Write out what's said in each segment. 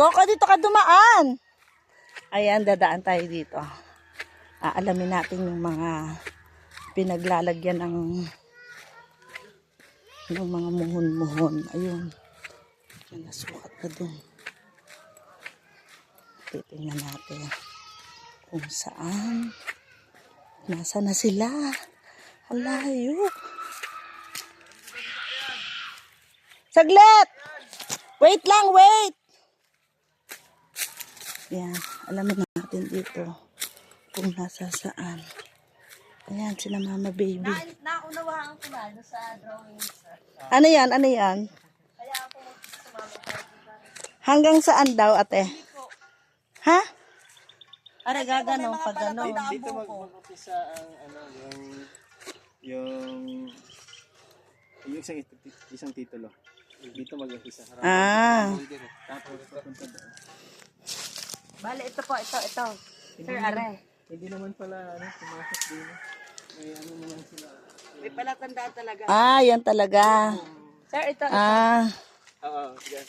Coco, dito ka dumaan. Ayan, dadaan tayo dito. Aalamin natin yung mga pinaglalagyan ng mga muhon-muhon. Ayun. Yan, nasukat na dun. Titingnan natin kung saan. Nasa na sila? Alayo. Saglit! Wait lang, wait! Yan, alamin natin dito kung nasa saan. Ayan, sila mama baby. Naunawaan ko na sa drawing. Ano yan? Ano yan? Kaya ako sumama. Hanggang saan daw, ate? Ha? Are gagano pag ano. Dito mag-umpisa ang ano, yung isang titulo. Dito mag-umpisa. Ah. Tapos papunta doon. Bale, ito po, ito. Sir, are. Hindi naman pala pumasok din. May ano naman sila. May palatandaan talaga. Ah, yan talaga. Sir, ito. Ah. Oo, yan.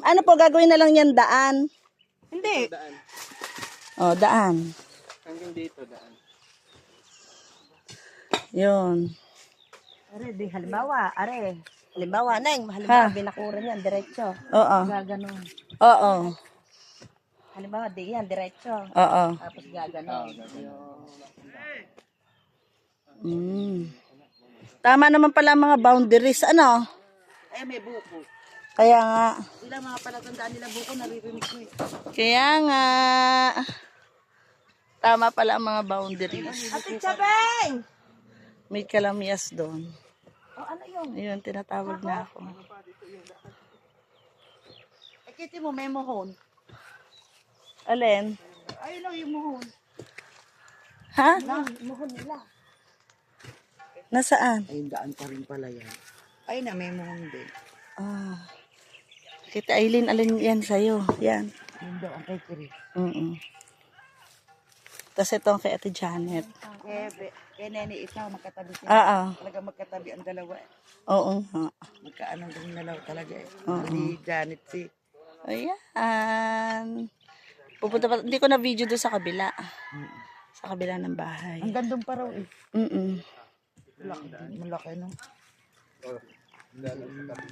Ano po, gagawin na lang yan, daan? Hindi. Daan. Oh, daan. Hanggang dito, daan. Yun. Are, di halimbawa, Neng, halimbawa, binakuran yan, diretso. Oo. Gaganon. Oo. Halimbawa, di yan, diretso. Oo. Tapos gaganon. Tama naman pala mga boundaries, ano? Ay, may buko. Kaya nga. Ilang mga palatandaan nila buko, naririnig ko eh. Kaya nga. Tama pala ang mga boundaries. Ate Chabeng! May kalamyas doon. O, ano yun? Ayun, tinatawag na ako. Kiti mo, may muhon. Alin? Ayun lang yung muhon. Ha? Muhon nila. Nasaan? Ayun, daan pa rin pala yan. Ay na, may muhon din. Ah. Kita Aileen, alin yan sa'yo? Yan. Yun daw ang kay Chris. Tapos itong kay Ate Janet. Kaya nene, ikaw, magkatabi sila. Oo. Talaga magkatabi ang dalawa eh. Oo nga. Magkaanong din dalawa talaga eh. Oo. Si Janet si. Ayan. Pupunta pa, hindi ko na video doon sa kabila. Sa kabila ng bahay. Ang gandong pa raw eh. Mm-mm. Malaki no.